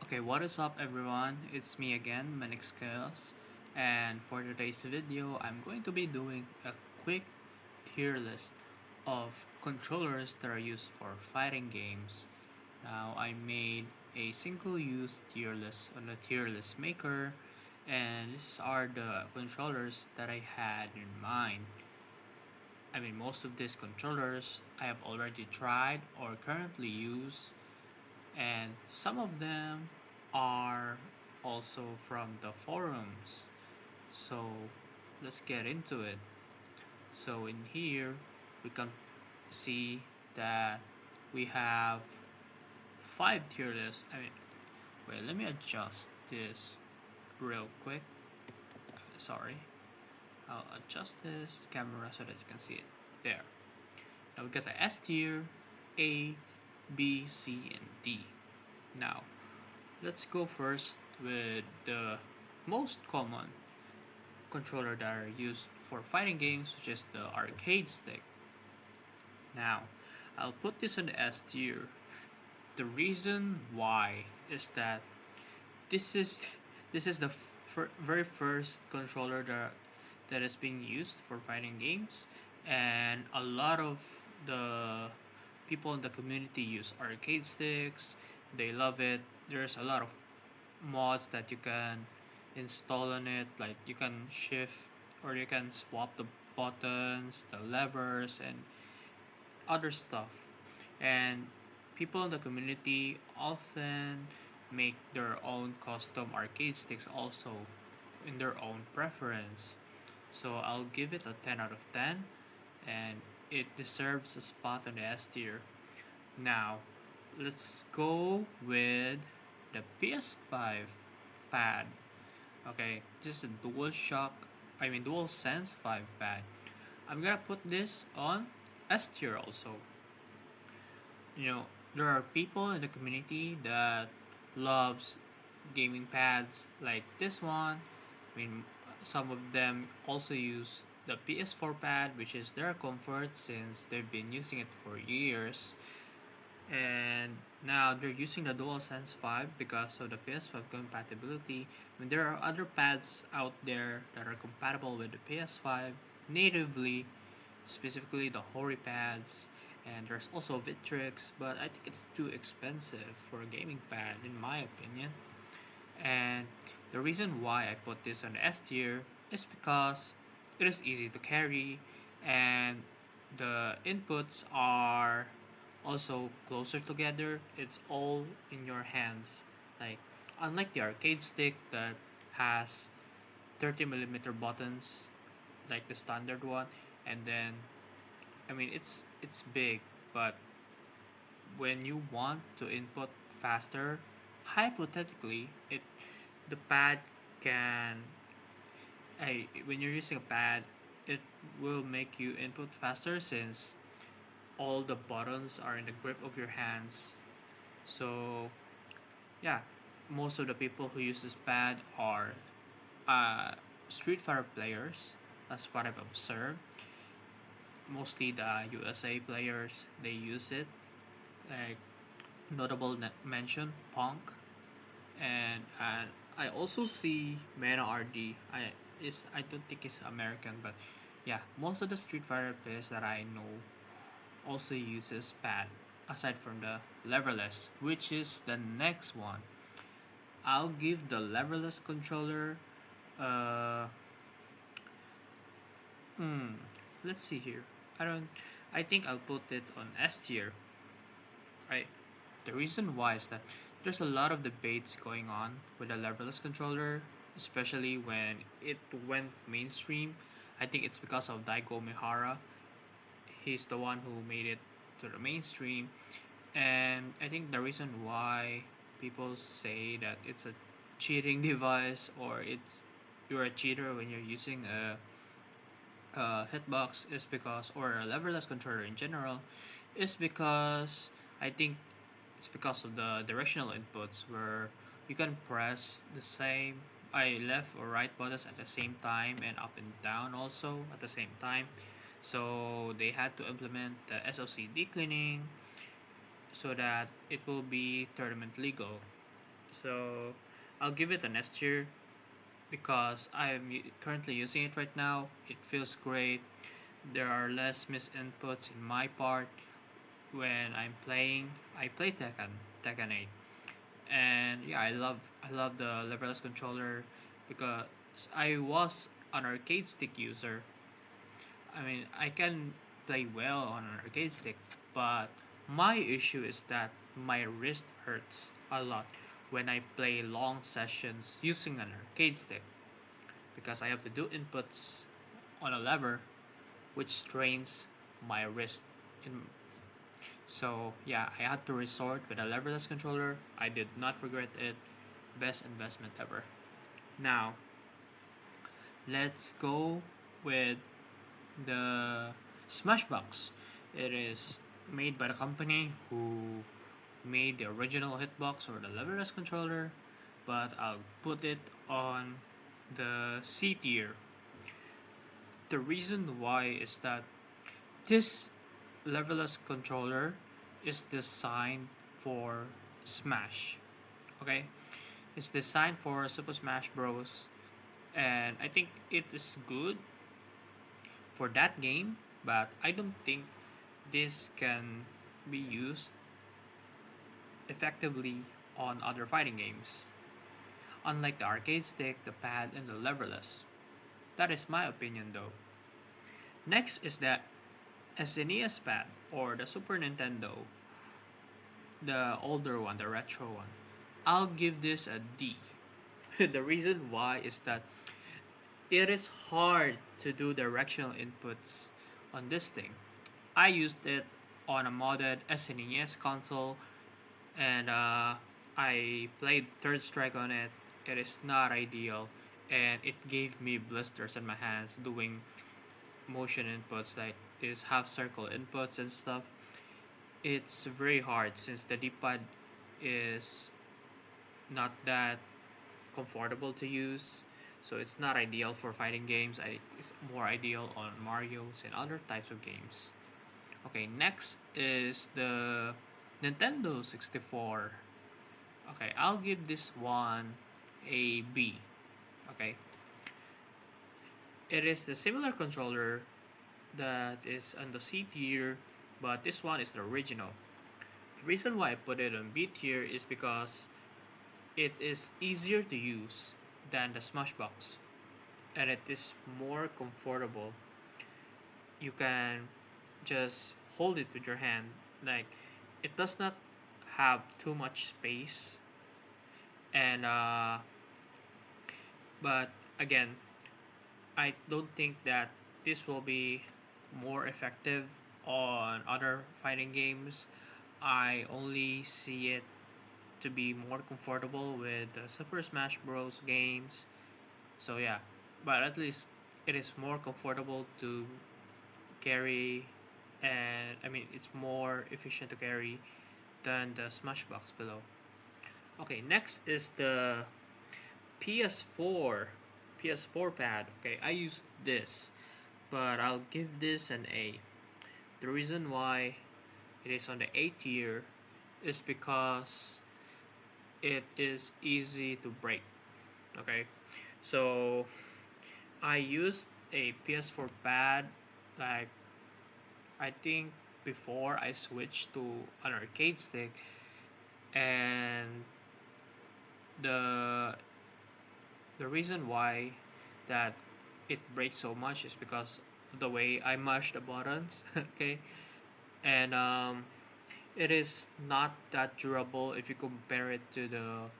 Okay, what is up everyone? It's me again, Manix Chaos, and for today's video, I'm going to be doing a quick tier list of controllers that are used for fighting games. Now, I made a single-use tier list on the tier list maker, and these are the controllers that I had in mind. Most of these controllers I have already tried or currently use, and some of them are also from the forums. So let's get into it. So in here we can see that we have five tier lists. Wait, let me adjust this real quick. Sorry, I'll adjust this camera so that you can see it. There. Now we got the S tier, A, B, C, and D. Now let's go first with the most common controller that are used for fighting games, which is the arcade stick. Now, I'll put this on the S tier. The reason why is that this is this is the very first controller that is being used for fighting games, and a lot of the people in the community use arcade sticks. They love it. There's a lot of mods that you can install on it, like you can shift or you can swap the buttons, the levers, and other stuff. And people in the community often make their own custom arcade sticks also in their own preference. So I'll give it a 10 out of 10, and it deserves a spot on the S tier. Now, let's go with the PS5 pad. Okay, this is a dual sense 5 pad. I'm gonna put this on S tier also. You know, there are people in the community that loves gaming pads like this one. Some of them also use the PS4 pad, which is their comfort since they've been using it for years. And now they're using the DualSense 5 because of the PS5 compatibility. There are other pads out there that are compatible with the PS5 natively, specifically the Hori pads, and there's also Victrix, but I think it's too expensive for a gaming pad in my opinion. And the reason why I put this on the S tier is because it is easy to carry, and the inputs are also closer together. It's all in your hands. Like, unlike the arcade stick that has 30 millimeter buttons like the standard one, and then it's big, but when you want to input faster, hypothetically, it the pad can when you're using a pad, it will make you input faster since all the buttons are in the grip of your hands. So yeah, most of the people who use this pad are uh, Street Fighter players. That's what I've observed. Mostly the USA players, they use it. Like, notable mention Punk, and I also see Mena RD. I don't think he's American, but yeah, most of the Street Fighter players that I know also uses pad. Aside from the leverless, which is the next one, I'll give the leverless controller. Uh, hmm. Let's see here. I don't. I think I'll put it on S tier. Right. The reason why is that there's a lot of debates going on with the leverless controller, especially when it went mainstream. I think it's because of Daigo Mihara. He's the one who made it to the mainstream, and I think the reason why people say that it's a cheating device, or it's you're a cheater when you're using a hitbox, is because, or a leverless controller in general, is because I think it's because of the directional inputs where you can press the same left or right buttons at the same time, and up and down also at the same time. So they had to implement the SOC decleaning so that it will be tournament legal. So I'll give it an S tier because I'm currently using it right now. It feels great. There are less missed inputs in my part when I'm playing. I play Tekken 8, and yeah, I love the leverless controller because I was an arcade stick user. I mean, I can play well on an arcade stick, but my issue is that my wrist hurts a lot when I play long sessions using an arcade stick because I have to do inputs on a lever which strains my wrist. In, so yeah, I had to resort with a leverless controller. I did not regret it. Best investment ever. Now, let's go with the Smashbox. It is made by the company who made the original Hitbox or the leverless controller, but I'll put it on the C tier. The reason why is that this leverless controller is designed for Smash. Okay, it's designed for Super Smash Bros. And I think it is good for that game, but I don't think this can be used effectively on other fighting games. Unlike the arcade stick, the pad, and the leverless. That is my opinion though. Next is the SNES pad or the Super Nintendo, the older one, the retro one. I'll give this a D. The reason why is that it is hard to do directional inputs on this thing. I used it on a modded SNES console and I played Third Strike on it. It is not ideal and it gave me blisters in my hands doing motion inputs like this half circle inputs and stuff. It's very hard since the D-pad is not that comfortable to use. So it's not ideal for fighting games. It's more ideal on Mario's and other types of games. Okay, next is the Nintendo 64. Okay, I'll give this one a B. Okay, it is the similar controller that is on the C tier, but this one is the original. The reason why I put it on B tier is because it is easier to use than the Smashbox, and it is more comfortable. You can just hold it with your hand. Like, it does not have too much space, and but again, I don't think that this will be more effective on other fighting games. I only see it to be more comfortable with the Super Smash Bros. Games. So yeah, but at least it is more comfortable to carry, and I mean it's more efficient to carry than the Smashbox below. Okay, next is the PS4 PS4 pad. Okay, I used this, but I'll give this an A. The reason why it is on the A tier is because it is easy to break. Okay, so I used a PS4 pad like I think before I switched to an arcade stick, and the the reason why that it breaks so much is because of the way I mash the buttons. Okay, and it is not that durable if you compare it to the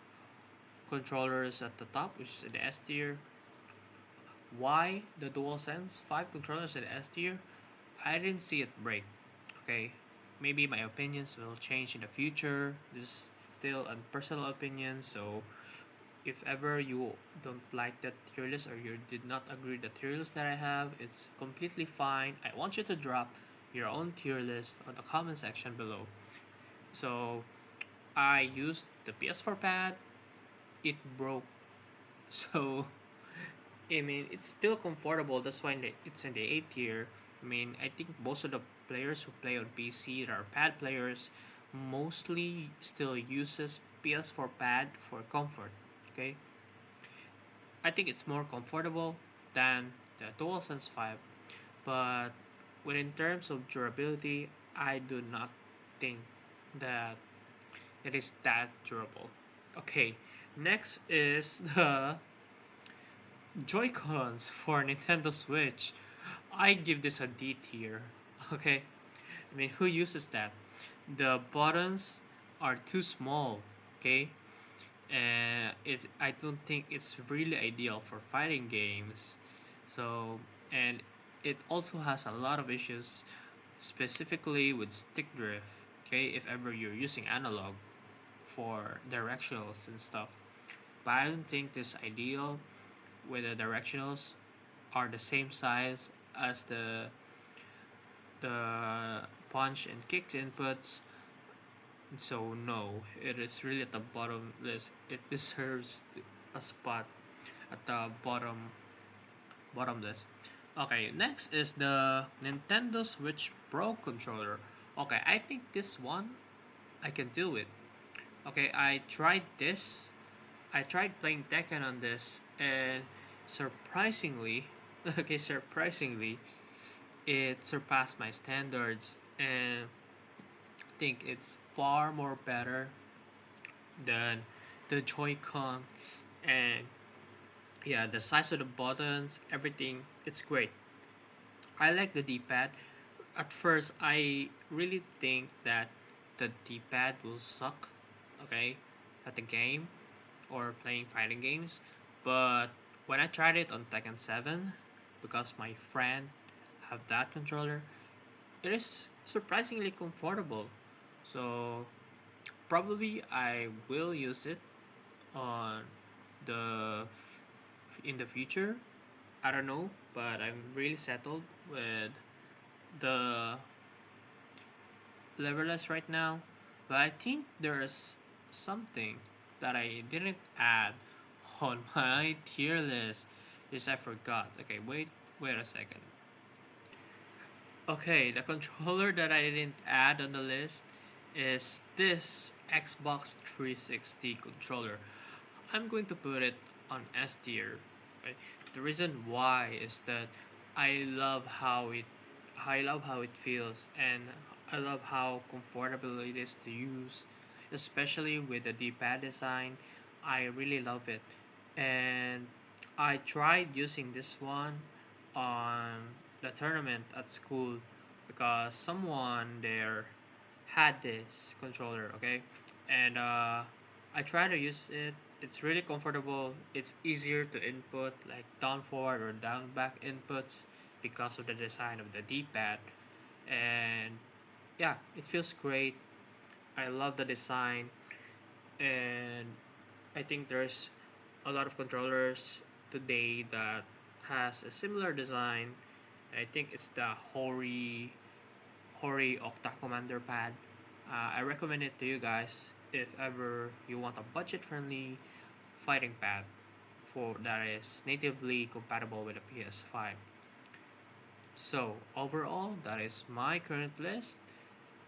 controllers at the top, which is in the S tier. Why the DualSense 5 controllers in the S tier? I didn't see it break. Okay, maybe my opinions will change in the future. This is still a personal opinion, so if ever you don't like that tier list or you did not agree with the tier list that I have, it's completely fine. I want you to drop your own tier list on the comment section below. So I used the PS4 pad, it broke. So I mean it's still comfortable. That's why it's in the A tier. I mean I think most of the players who play on PC that are pad players mostly still uses PS4 pad for comfort. Okay, I think it's more comfortable than the DualSense 5, but when in terms of durability, I do not think that it is that durable. Okay, next is the Joy-Cons for Nintendo Switch. I give this a D tier. Okay, I mean, who uses that? The buttons are too small. Okay, and I don't think it's really ideal for fighting games. So, and it also has a lot of issues, specifically with stick drift. Okay, if ever you're using analog for directionals and stuff. But I don't think this ideal where the directionals are the same size as the punch and kick inputs. So no, it is really at the bottom list. It deserves a spot at the bottom list. Okay, next is the Nintendo Switch Pro controller. Okay, I think this one I can do it. Okay, I tried this. I tried playing Tekken on this, and surprisingly, surprisingly, it surpassed my standards, and I think it's far more better than the Joy-Con, and yeah, the size of the buttons, everything, it's great. I like the D-pad. At first, I really think that the D-pad will suck, okay, at the game or playing fighting games, but when I tried it on Tekken 7, because my friend have that controller, it is surprisingly comfortable. So probably I will use it on the in the future. I don't know, but I'm really settled with the leverless right now. But I think there's something that I didn't add on my tier list. Yes, I forgot. Okay, wait a second. Okay, the controller that I didn't add on the list is this Xbox 360 controller. I'm going to put it on S tier. Right? The reason why is that I love how it I love how it feels, and I love how comfortable it is to use, especially with the D-pad design. I really love it. And I tried using this one on the tournament at school because someone there had this controller, okay? And I tried to use it. It's really comfortable. It's easier to input like down forward or down back inputs because of the design of the D-pad. And yeah, it feels great. I love the design, and I think there's a lot of controllers today that has a similar design. I think it's the Hori Octa Commander pad. I recommend it to you guys if ever you want a budget-friendly fighting pad for that is natively compatible with a PS5. So overall, that is my current list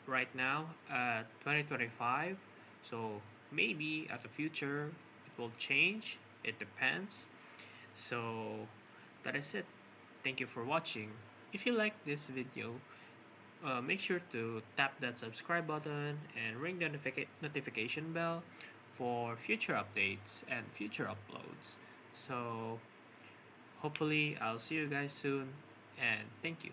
right now at 2025. So maybe at the future it will change. It depends. So that is it. Thank you for watching. If you like this video, make sure to tap that subscribe button and ring the notification bell for future updates and future uploads. So hopefully I'll see you guys soon, and thank you.